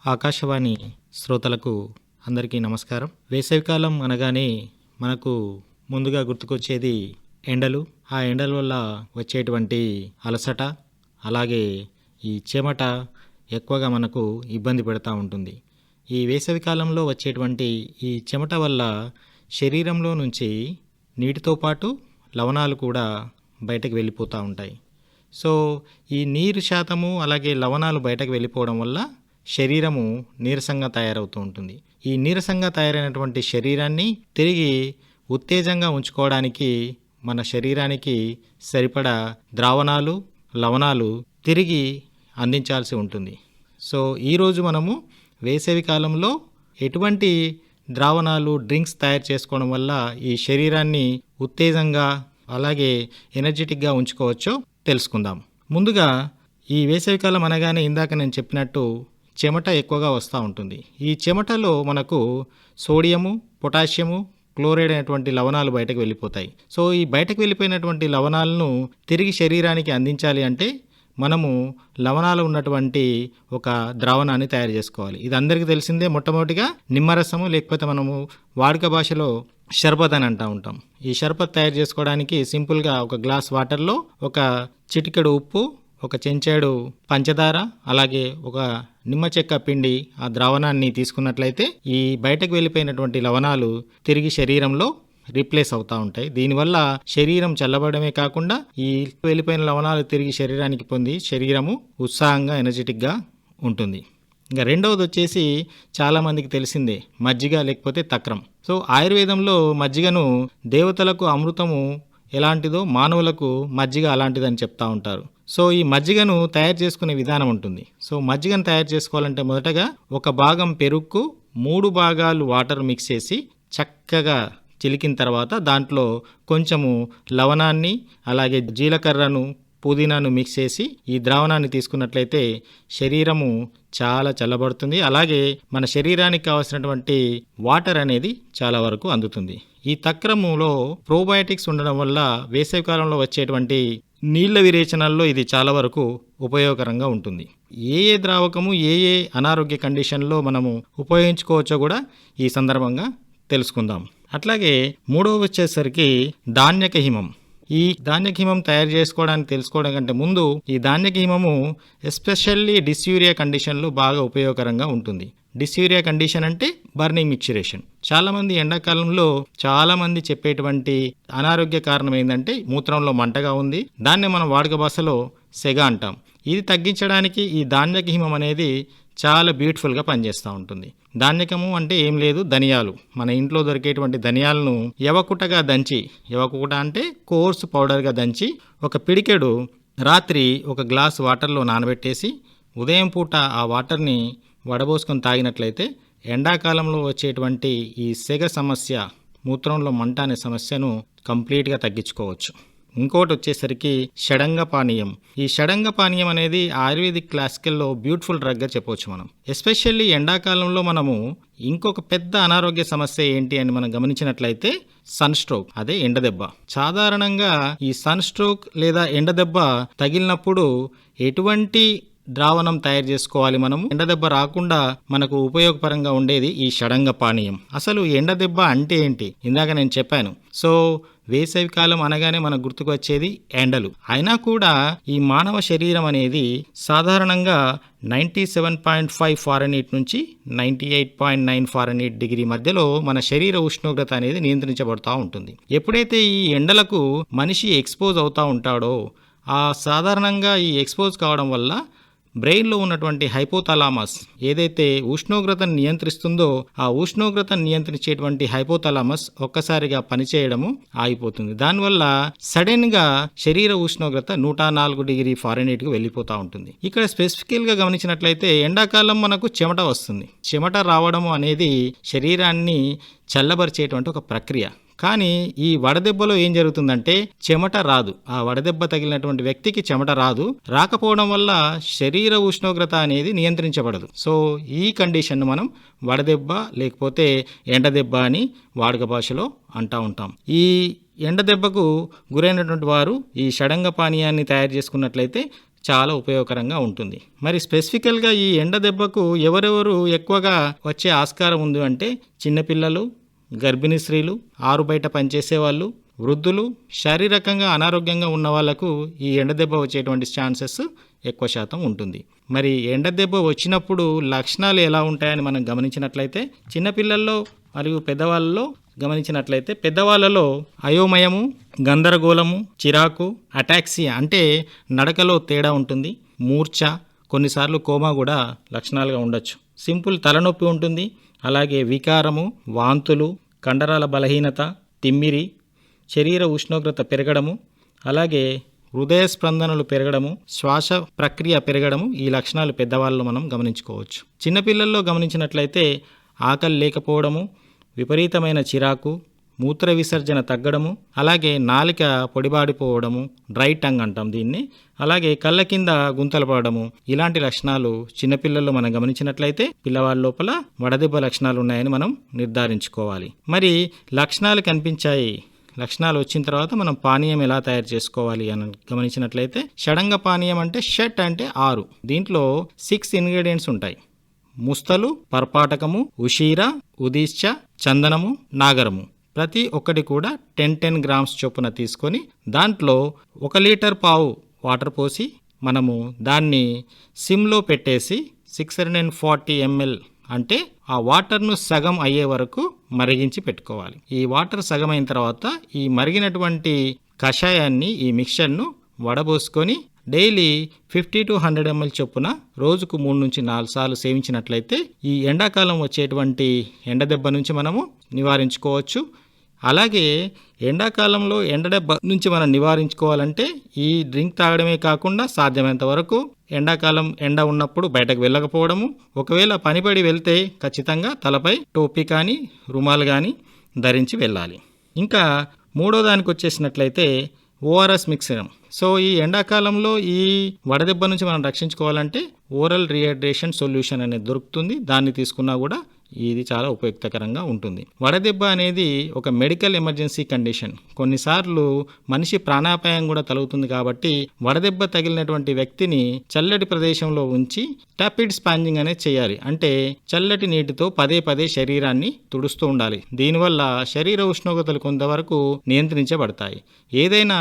ఆకాశవాణి శ్రోతలకు అందరికీ నమస్కారం. వేసవికాలం అనగానే మనకు ముందుగా గుర్తుకొచ్చేది ఎండలు. ఆ ఎండల వల్ల వచ్చేటువంటి అలసట, అలాగే ఈ చెమట ఎక్కువగా మనకు ఇబ్బంది పెడతా ఉంటుంది. ఈ వేసవికాలంలో వచ్చేటువంటి ఈ చెమట వల్ల శరీరంలో నుంచి నీటితో పాటు లవణాలు కూడా బయటకు వెళ్ళిపోతూ ఉంటాయి. సో ఈ నీరు శాతము అలాగే లవణాలు బయటకు వెళ్ళిపోవడం వల్ల శరీరము నీరసంగా తయారవుతూ ఉంటుంది. ఈ నీరసంగా తయారైనటువంటి శరీరాన్ని తిరిగి ఉత్తేజంగా ఉంచుకోవడానికి మన శరీరానికి సరిపడా ద్రావణాలు, లవణాలు తిరిగి అందించాల్సి ఉంటుంది. సో ఈరోజు మనము వేసవి కాలంలో ఎటువంటి ద్రావణాలు, డ్రింక్స్ తయారు చేసుకోవడం వల్ల ఈ శరీరాన్ని ఉత్తేజంగా అలాగే ఎనర్జెటిక్గా ఉంచుకోవచ్చో తెలుసుకుందాం. ముందుగా ఈ వేసవికాలం అనగానే ఇందాక నేను చెప్పినట్టు చెమట ఎక్కువగా వస్తూ ఉంటుంది. ఈ చెమటలో మనకు సోడియము, పొటాషియము, క్లోరైడ్ అనేటువంటి లవణాలు బయటకు వెళ్ళిపోతాయి. సో ఈ బయటకు వెళ్ళిపోయినటువంటి లవణాలను తిరిగి శరీరానికి అందించాలి అంటే మనము లవణాలు ఉన్నటువంటి ఒక ద్రావణాన్ని తయారు చేసుకోవాలి. ఇది అందరికీ తెలిసిందే. మొట్టమొదటిగా నిమ్మరసము, లేకపోతే మనము వాడుక భాషలో షర్బత్ అని అంటూ ఉంటాం. ఈ షర్బత్ తయారు చేసుకోవడానికి సింపుల్గా ఒక గ్లాస్ వాటర్లో ఒక చిటికెడు ఉప్పు, ఒక చెంచాడు పంచదార, అలాగే ఒక నిమ్మ చెక్క పిండి ఆ ద్రావణాన్ని తీసుకున్నట్లయితే ఈ బయటకు వెళ్ళిపోయినటువంటి లవణాలు తిరిగి శరీరంలో రీప్లేస్ అవుతూ ఉంటాయి. దీనివల్ల శరీరం చల్లబడమే కాకుండా ఈ వెళ్ళిపోయిన లవణాలు తిరిగి శరీరానికి పొంది శరీరము ఉత్సాహంగా, ఎనర్జెటిక్గా ఉంటుంది. ఇంకా రెండవది వచ్చేసి చాలామందికి తెలిసిందే, మజ్జిగ లేకపోతే తక్రం. సో ఆయుర్వేదంలో మజ్జిగను దేవతలకు అమృతము ఎలాంటిదో మానవులకు మజ్జిగ అలాంటిదని చెప్తా ఉంటారు. సో ఈ మజ్జిగను తయారు చేసుకునే విధానం ఉంటుంది. సో మజ్జిగను తయారు చేసుకోవాలంటే మొదటగా ఒక భాగం పెరుగుకు 3 భాగాలు వాటర్ మిక్స్ చేసి చక్కగా చిలికిన తర్వాత దాంట్లో కొంచెము లవణాన్ని, అలాగే జీలకర్రను, పుదీనాను మిక్స్ చేసి ఈ ద్రావణాన్ని తీసుకున్నట్లయితే శరీరము చాలా చల్లబడుతుంది. అలాగే మన శరీరానికి కావాల్సినటువంటి వాటర్ అనేది చాలా వరకు అందుతుంది. ఈ తక్రములో ప్రోబయోటిక్స్ ఉండడం వల్ల వేసవికాలంలో వచ్చేటువంటి నీళ్ల విరేచనాల్లో ఇది చాలా వరకు ఉపయోగకరంగా ఉంటుంది. ఏ ద్రావకము ఏ అనారోగ్య కండిషన్లో మనము ఉపయోగించుకోవచ్చో కూడా ఈ సందర్భంగా తెలుసుకుందాం. అట్లాగే మూడవ వచ్చేసరికి ధాన్యక హిమం. ఈ ధాన్యక హిమం తయారు చేసుకోవడానికి తెలుసుకోవడం కంటే ముందు ఈ ధాన్యక హిమము ఎస్పెషల్లీ డిస్యూరియా కండిషన్లో బాగా ఉపయోగకరంగా ఉంటుంది. డిస్యూరియా కండిషన్ అంటే బర్నింగ్ మిక్చరేషన్. చాలామంది ఎండాకాలంలో చాలామంది చెప్పేటువంటి అనారోగ్య కారణం ఏంటంటే మూత్రంలో మంటగా ఉంది, దాన్నే మనం వాడుక భాషలో సెగ అంటాం. ఇది తగ్గించడానికి ఈ ధాన్యక హిమం అనేది చాలా బ్యూటిఫుల్గా పనిచేస్తూ ఉంటుంది. ధాన్యకము అంటే ఏం లేదు, ధనియాలు. మన ఇంట్లో దొరికేటువంటి ధనియాలను యవకుటగా దంచి, యవకుట అంటే కోర్సు పౌడర్గా దంచి ఒక పిడికెడు రాత్రి ఒక గ్లాస్ వాటర్లో నానబెట్టేసి ఉదయం పూట ఆ వాటర్ని వడబోసుకొని తాగినట్లయితే ఎండాకాలంలో వచ్చేటువంటి ఈ సెగ సమస్య, మూత్రంలో మంట అనే సమస్యను కంప్లీట్గా తగ్గించుకోవచ్చు. ఇంకోటి వచ్చేసరికి షడంగ పానీయం. ఈ షడంగ పానీయం అనేది ఆయుర్వేదిక్ క్లాసికల్లో బ్యూటిఫుల్ డ్రగ్గా చెప్పవచ్చు మనం. ఎస్పెషల్లీ ఎండాకాలంలో మనము ఇంకొక పెద్ద అనారోగ్య సమస్య ఏంటి అని మనం గమనించినట్లయితే సన్ స్ట్రోక్, అదే ఎండదెబ్బ. సాధారణంగా ఈ సన్ స్ట్రోక్ లేదా ఎండదెబ్బ తగిలినప్పుడు ఎటువంటి ద్రావణం తయారు చేసుకోవాలి మనము ఎండదెబ్బ రాకుండా మనకు ఉపయోగపరంగా ఉండేది ఈ షడంగ పానీయం. అసలు ఎండదెబ్బ అంటే ఏంటి ఇందాక నేను చెప్పాను. సో వేసవి కాలం అనగానే మనకు గుర్తుకు వచ్చేది ఎండలు. అయినా కూడా ఈ మానవ శరీరం అనేది సాధారణంగా 97.5 ఫారెన్హీట్ నుంచి 98.9 ఫారెన్హీట్ డిగ్రీ మధ్యలో మన శరీర ఉష్ణోగ్రత అనేది నియంత్రించబడుతూ ఉంటుంది. ఎప్పుడైతే ఈ ఎండలకు మనిషి ఎక్స్పోజ్ అవుతూ ఉంటాడో సాధారణంగా ఈ ఎక్స్పోజ్ కావడం వల్ల బ్రెయిన్లో ఉన్నటువంటి హైపోథాలామస్ ఏదైతే ఉష్ణోగ్రతను నియంత్రిస్తుందో ఆ ఉష్ణోగ్రతను నియంత్రించేటువంటి హైపోథాలామస్ ఒక్కసారిగా పనిచేయడము ఆగిపోతుంది. దానివల్ల సడన్గా శరీర ఉష్ణోగ్రత 104 డిగ్రీ ఫారెన్హీట్కు వెళ్ళిపోతూ ఉంటుంది. ఇక్కడ స్పెసిఫికల్గా గమనించినట్లయితే ఎండాకాలం మనకు చెమట వస్తుంది. చెమట రావడము అనేది శరీరాన్ని చల్లబరిచేటువంటి ఒక ప్రక్రియ. కానీ ఈ వడదెబ్బలో ఏం జరుగుతుందంటే చెమట రాదు. ఆ వడదెబ్బ తగిలినటువంటి వ్యక్తికి చెమట రాదు. రాకపోవడం వల్ల శరీర ఉష్ణోగ్రత అనేది నియంత్రించబడదు. సో ఈ కండిషన్ మనం వడదెబ్బ లేకపోతే ఎండదెబ్బ అని వాడుక భాషలో అంటూ ఉంటాం. ఈ ఎండదెబ్బకు గురైనటువంటి వారు ఈ షడంగ పానీయాన్ని తయారు చేసుకున్నట్లయితే చాలా ఉపయోగకరంగా ఉంటుంది. మరి స్పెసిఫికల్గా ఈ ఎండ దెబ్బకు ఎవరెవరు ఎక్కువగా వచ్చే ఆస్కారం ఉంది అంటే చిన్నపిల్లలు, గర్భిణీ స్త్రీలు, ఆరు బయట పనిచేసే వాళ్ళు, వృద్ధులు, శారీరకంగా అనారోగ్యంగా ఉన్న వాళ్ళకు ఈ ఎండ దెబ్బ వచ్చేటువంటి ఛాన్సెస్ ఎక్కువ శాతం ఉంటుంది. మరి ఎండ దెబ్బ వచ్చినప్పుడు లక్షణాలు ఎలా ఉంటాయని మనం గమనించినట్లయితే చిన్నపిల్లల్లో మరియు పెద్దవాళ్ళలో గమనించినట్లయితే పెద్దవాళ్ళలో అయోమయము, గందరగోళము, చిరాకు, అటాక్సియా అంటే నడకలో తేడా ఉంటుంది, మూర్ఛ, కొన్నిసార్లు కోమా కూడా లక్షణాలుగా ఉండొచ్చు. సింపుల్ తలనొప్పి ఉంటుంది, అలాగే వికారము, వాంతులు, కండరాల బలహీనత, తిమ్మిరి, శరీర ఉష్ణోగ్రత పెరగడము, అలాగే హృదయ స్పందనలు పెరగడము, శ్వాస ప్రక్రియ పెరగడము ఈ లక్షణాలు పెద్దవాళ్ళలో మనం గమనించుకోవచ్చు. చిన్నపిల్లల్లో గమనించినట్లయితే ఆకలి లేకపోవడము, విపరీతమైన చిరాకు, మూత్ర విసర్జన తగ్గడము, అలాగే నాలిక పొడిబాడిపోవడము, డ్రై టంగ్ అంటాం దీన్ని, అలాగే కళ్ళ కింద గుంతలు పడడము ఇలాంటి లక్షణాలు చిన్నపిల్లల్లో మనం గమనించినట్లయితే పిల్లవాళ్ళ లోపల వడదెబ్బ లక్షణాలు ఉన్నాయని మనం నిర్ధారించుకోవాలి. మరి లక్షణాలు కనిపించాయి, లక్షణాలు వచ్చిన తర్వాత మనం పానీయం ఎలా తయారు చేసుకోవాలి అని గమనించినట్లయితే షడంగ పానీయం అంటే షట్ అంటే 6, దీంట్లో 6 ఇంగ్రీడియంట్స్ ఉంటాయి. ముస్తలు, పర్పాటకము, ఉషీర, ఉదీశ్చ, చందనము, నాగరము. ప్రతి ఒక్కటి కూడా 10 గ్రామ్స్ చొప్పున తీసుకొని దాంట్లో 1 లీటర్ పావు వాటర్ పోసి మనము దాన్ని సిమ్లో పెట్టేసి 640 ml అంటే ఆ వాటర్ను సగం అయ్యే వరకు మరిగించి పెట్టుకోవాలి. ఈ వాటర్ సగం అయిన తర్వాత ఈ మరిగినటువంటి కషాయాన్ని, ఈ మిక్చర్ను వడబోసుకొని డైలీ 50 to 100 ml చొప్పున రోజుకు 3 నుంచి 4 సార్లు సేవించినట్లయితే ఈ ఎండాకాలం వచ్చేటువంటి ఎండదెబ్బ నుంచి మనము నివారించుకోవచ్చు. అలాగే ఎండాకాలంలో ఎండదెబ్బ నుంచి మనం నివారించుకోవాలంటే ఈ డ్రింక్ తాగడమే కాకుండా సాధ్యమైనంత వరకు ఎండాకాలం ఎండ ఉన్నప్పుడు బయటకు వెళ్ళకపోవడము, ఒకవేళ పనిపడి వెళ్తే ఖచ్చితంగా తలపై టోపీ కానీ రుమాలు కానీ ధరించి వెళ్ళాలి. ఇంకా మూడో దానికి వచ్చేసినట్లయితే ఓఆర్ఎస్ మిక్సర్. సో ఈ ఎండాకాలంలో ఈ వడదెబ్బ నుంచి మనం రక్షించుకోవాలంటే ఓరల్ రీహైడ్రేషన్ సొల్యూషన్ అనేది దొరుకుతుంది, దాన్ని తీసుకున్నా కూడా ఇది చాలా ఉపయుక్తకరంగా ఉంటుంది. వడదెబ్బ అనేది ఒక మెడికల్ ఎమర్జెన్సీ కండిషన్, కొన్నిసార్లు మనిషి ప్రాణాపాయం కూడా తగులుతుంది. కాబట్టి వడదెబ్బ తగిలినటువంటి వ్యక్తిని చల్లటి ప్రదేశంలో ఉంచి టాపిడ్ స్పాంజింగ్ అనేది చేయాలి. అంటే చల్లటి నీటితో పదే పదే శరీరాన్ని తుడుస్తూ ఉండాలి. దీనివల్ల శరీర ఉష్ణోగ్రతలు కొంతవరకు నియంత్రించబడతాయి. ఏదైనా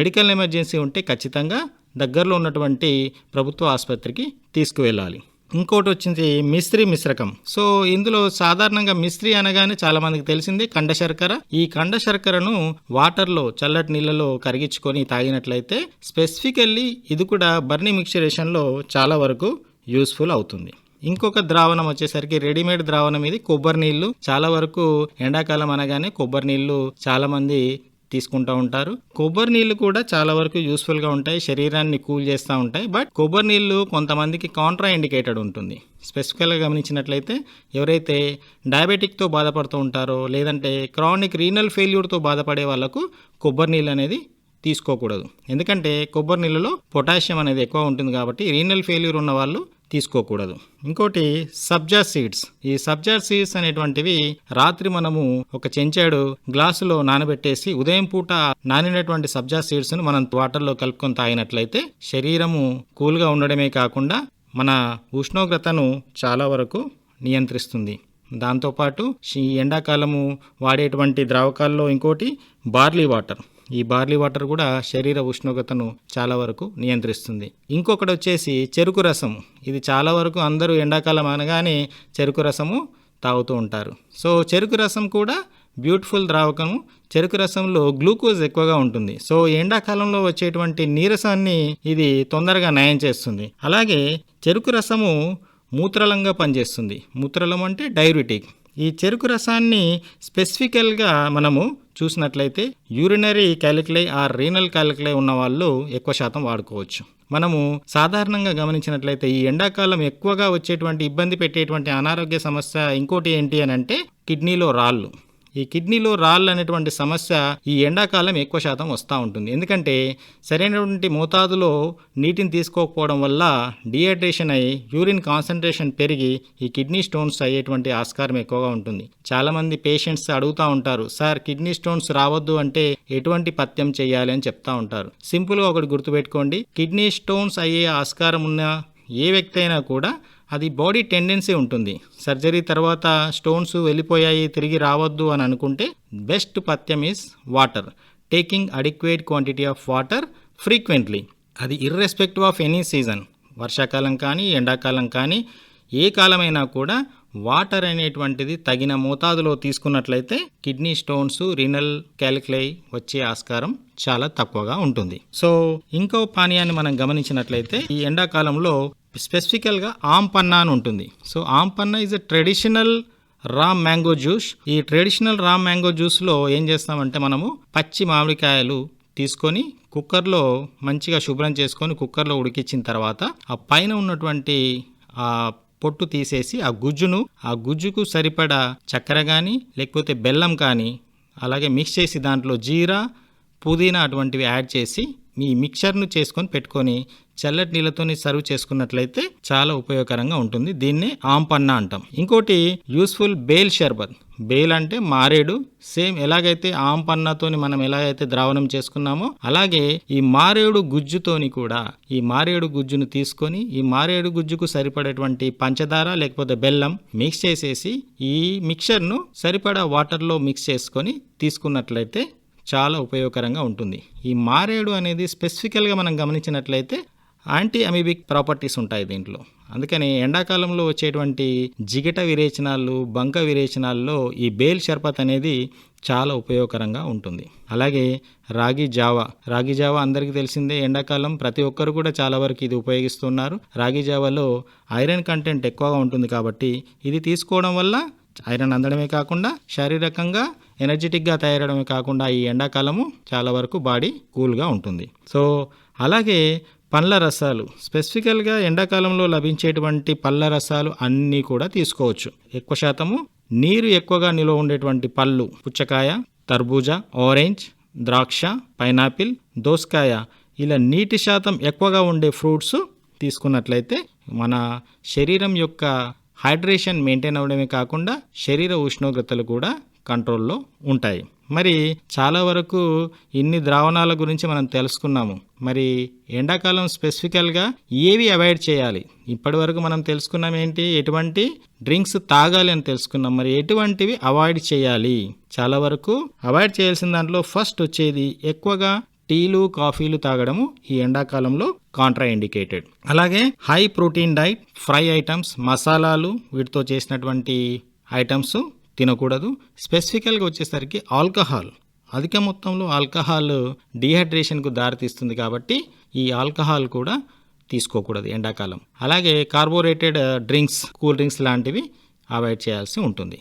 మెడికల్ ఎమర్జెన్సీ ఉంటే ఖచ్చితంగా దగ్గరలో ఉన్నటువంటి ప్రభుత్వ ఆసుపత్రికి తీసుకువెళ్ళాలి. ఇంకోటి వచ్చింది మిశ్రీ మిశ్రకం. సో ఇందులో సాధారణంగా మిశ్రీ అనగానే చాలా మందికి తెలిసింది కండ శర్కర. ఈ కండ శర్కరను వాటర్లో, చల్లటి నీళ్ళలో కరిగించుకొని తాగినట్లయితే స్పెసిఫికల్లీ ఇది కూడా బర్నీ మిక్చరేషన్లో చాలా వరకు యూస్ఫుల్ అవుతుంది. ఇంకొక ద్రావణం వచ్చేసరికి రెడీమేడ్ ద్రావణం, ఇది కొబ్బరి నీళ్లు. చాలా వరకు ఎండాకాలం అనగానే కొబ్బరి నీళ్లు చాలా మంది తీసుకుంటూ ఉంటారు. కొబ్బరి నీళ్లు కూడా చాలా వరకు యూస్ఫుల్గా ఉంటాయి, శరీరాన్ని కూల్ చేస్తూ ఉంటాయి. బట్ కొబ్బరి నీళ్లు కొంతమందికి కాంట్రా ఇండికేటెడ్ ఉంటుంది. స్పెసిఫికల్గా గమనించినట్లయితే ఎవరైతే డయాబెటిక్తో బాధపడుతూ ఉంటారో లేదంటే క్రానిక్ రీనల్ ఫెయిల్యూర్తో బాధపడే వాళ్ళకు కొబ్బరి నీళ్ళు అనేది తీసుకోకూడదు. ఎందుకంటే కొబ్బరి నీళ్ళలో పొటాషియం అనేది ఎక్కువ ఉంటుంది కాబట్టి రీనల్ ఫెయిల్యూర్ ఉన్న వాళ్ళు తీసుకోకూడదు. ఇంకోటి సబ్జా సీడ్స్. ఈ సబ్జా సీడ్స్ అనేటువంటివి రాత్రి మనము ఒక చెంచాడు గ్లాసులో నానబెట్టేసి ఉదయం పూట నానినటువంటి సబ్జా సీడ్స్ను మనం వాటర్లో కలుపుకొని తాగినట్లయితే శరీరము కూల్గా ఉండడమే కాకుండా మన ఉష్ణోగ్రతను చాలా వరకు నియంత్రిస్తుంది. దాంతోపాటు ఈ ఎండాకాలము వాడేటువంటి ద్రావకాల్లో ఇంకోటి బార్లీ వాటర్. ఈ బార్లీ వాటర్ కూడా శరీర ఉష్ణోగ్రతను చాలా వరకు నియంత్రిస్తుంది. ఇంకొకటి వచ్చేసి చెరుకు రసము. ఇది చాలా వరకు అందరూ ఎండాకాలం అనగానే చెరుకు రసము తాగుతూ ఉంటారు. సో చెరుకు రసం కూడా బ్యూటిఫుల్ ద్రావకము. చెరుకు రసంలో గ్లూకోజ్ ఎక్కువగా ఉంటుంది. సో ఎండాకాలంలో వచ్చేటువంటి నీరసాన్ని ఇది తొందరగా నయం చేస్తుంది. అలాగే చెరుకు రసము మూత్రలంగా పనిచేస్తుంది. మూత్రలం అంటే డైయూరిటిక్. ఈ చెరుకు రసాన్ని స్పెసిఫికల్గా మనము చూసినట్లయితే యూరినరీ క్యాలిక్యులై ఆర్ రీనల్ క్యాలిక్యులై ఉన్న వాళ్ళు ఎక్కువ శాతం వాడుకోవచ్చు. మనము సాధారణంగా గమనించినట్లయితే ఈ ఎండాకాలం ఎక్కువగా వచ్చేటువంటి ఇబ్బంది పెట్టేటువంటి అనారోగ్య సమస్య ఇంకోటి ఏంటి అని అంటే కిడ్నీలో రాళ్ళు. ఈ కిడ్నీలో రాళ్ళు అనేటువంటి సమస్య ఈ ఎండాకాలం ఎక్కువ శాతం వస్తూ ఉంటుంది. ఎందుకంటే సరైనటువంటి మోతాదులో నీటిని తీసుకోకపోవడం వల్ల డిహైడ్రేషన్ అయ్యి యూరిన్ కాన్సన్ట్రేషన్ పెరిగి ఈ కిడ్నీ స్టోన్స్ అయ్యేటువంటి ఆస్కారం ఎక్కువగా ఉంటుంది. చాలామంది పేషెంట్స్ అడుగుతూ ఉంటారు, సార్ కిడ్నీ స్టోన్స్ రావద్దు అంటే ఎటువంటి పథ్యం చేయాలి అని చెప్తా ఉంటారు. సింపుల్గా ఒకటి గుర్తుపెట్టుకోండి, కిడ్నీ స్టోన్స్ అయ్యే ఆస్కారం ఉన్న ఏ వ్యక్తి అయినా కూడా అది బాడీ టెండెన్సీ ఉంటుంది. సర్జరీ తర్వాత స్టోన్స్ వెళ్ళిపోయాయి తిరిగి రావద్దు అని అనుకుంటే బెస్ట్ పథ్యం is water, taking adequate quantity of water frequently. అది ఇర్రెస్పెక్టివ్ ఆఫ్ ఎనీ సీజన్, వర్షాకాలం కానీ ఎండాకాలం కానీ ఏ కాలమైనా కూడా వాటర్ అనేటువంటిది తగిన మోతాదులో తీసుకున్నట్లయితే కిడ్నీ స్టోన్స్, రీనల్ క్యాలిక్యులై వచ్చే ఆస్కారం చాలా తక్కువగా ఉంటుంది. సో ఇంకో పానీయాన్ని మనం గమనించినట్లయితే ఈ ఎండాకాలంలో స్పెసిఫికల్గా ఆంపన్నా అని ఉంటుంది. So aam panna is a traditional raw mango juice. ఈ ట్రెడిషనల్ రా మ్యాంగో జ్యూస్లో ఏం చేస్తామంటే మనము పచ్చి మామిడికాయలు తీసుకొని కుక్కర్లో మంచిగా శుభ్రం చేసుకొని కుక్కర్లో ఉడికించిన తర్వాత ఆ పైన ఉన్నటువంటి ఆ పొట్టు తీసేసి ఆ గుజ్జుకు సరిపడా చక్కెర కానీ లేకపోతే బెల్లం కానీ అలాగే మిక్స్ చేసి దాంట్లో జీరా, పుదీనా అటువంటివి యాడ్ చేసి మీ మిక్చర్ను చేసుకొని పెట్టుకొని చల్లటి నీళ్ళతోని సర్వ్ చేసుకున్నట్లయితే చాలా ఉపయోగకరంగా ఉంటుంది. దీన్నే ఆంపన్నా అంటాం. ఇంకోటి యూస్ఫుల్ బేల్ షర్బత్. బేల్ అంటే మారేడు. సేమ్ ఎలాగైతే ఆంపన్నాతోని మనం ఎలాగైతే ద్రావణం చేసుకున్నామో అలాగే ఈ మారేడు గుజ్జుతోని కూడా ఈ మారేడు గుజ్జును తీసుకొని ఈ మారేడు గుజ్జుకు సరిపడేటువంటి పంచదార లేకపోతే బెల్లం మిక్స్ చేసేసి ఈ మిక్చర్ను సరిపడా వాటర్లో మిక్స్ చేసుకొని తీసుకున్నట్లయితే చాలా ఉపయోగకరంగా ఉంటుంది. ఈ మారేడు అనేది స్పెసిఫికల్గా మనం గమనించినట్లయితే యాంటీ అమీబిక్ ప్రాపర్టీస్ ఉంటాయి దీంట్లో. అందుకని ఎండాకాలంలో వచ్చేటువంటి జిగట విరేచనాలు, బంక విరేచనాల్లో ఈ బేల్ షర్బత్ అనేది చాలా ఉపయోగకరంగా ఉంటుంది. అలాగే రాగి జావా అందరికీ తెలిసిందే. ఎండాకాలం ప్రతి ఒక్కరు కూడా చాలా వరకు ఇది ఉపయోగిస్తున్నారు. రాగి జావాలో ఐరన్ కంటెంట్ ఎక్కువగా ఉంటుంది కాబట్టి ఇది తీసుకోవడం వల్ల ఐరన్ అందడమే కాకుండా శారీరకంగా ఎనర్జెటిక్గా తయారడమే కాకుండా ఈ ఎండాకాలము చాలా వరకు బాడీ కూల్గా ఉంటుంది. సో అలాగే పండ్ల రసాలు, స్పెసిఫికల్గా ఎండాకాలంలో లభించేటువంటి పళ్ళ రసాలు అన్నీ కూడా తీసుకోవచ్చు. ఎక్కువ శాతము నీరు ఎక్కువగా నిల్వ ఉండేటువంటి పళ్ళు పుచ్చకాయ, తర్బూజా, ఆరెంజ్, ద్రాక్ష, పైనాపిల్, దోసకాయ ఇలా నీటి శాతం ఎక్కువగా ఉండే ఫ్రూట్స్ తీసుకున్నట్లయితే మన శరీరం యొక్క హైడ్రేషన్ మెయింటైన్ అవ్వడమే కాకుండా శరీర ఉష్ణోగ్రతలు కూడా కంట్రోల్లో ఉంటాయి. మరి చాలా వరకు ఇన్ని ద్రావణాల గురించి మనం తెలుసుకున్నాము. మరి ఎండాకాలం స్పెసిఫికల్గా ఏవి అవాయిడ్ చేయాలి? ఇప్పటి వరకు మనం తెలుసుకున్నాం ఏంటి, ఎటువంటి డ్రింక్స్ తాగాలి అని తెలుసుకున్నాం. మరి ఎటువంటివి అవాయిడ్ చేయాలి? చాలా వరకు అవాయిడ్ చేయాల్సిన దాంట్లో ఫస్ట్ వచ్చేది ఎక్కువగా టీలు, కాఫీలు తాగడము ఈ ఎండాకాలంలో కాంట్రా ఇండికేటెడ్. అలాగే high protein diet, fry items, మసాలాలు వీటితో చేసినటువంటి ఐటమ్స్ తినకూడదు. స్పెసిఫికల్గా వచ్చేసరికి ఆల్కహాల్, అధిక మొత్తంలో ఆల్కహాల్ డిహైడ్రేషన్కు దారితీస్తుంది కాబట్టి ఈ ఆల్కహాల్ కూడా తీసుకోకూడదు ఎండాకాలం. అలాగే కార్బోరేటెడ్ డ్రింక్స్, కూల్ డ్రింక్స్ లాంటివి అవాయిడ్ చేయాల్సి ఉంటుంది.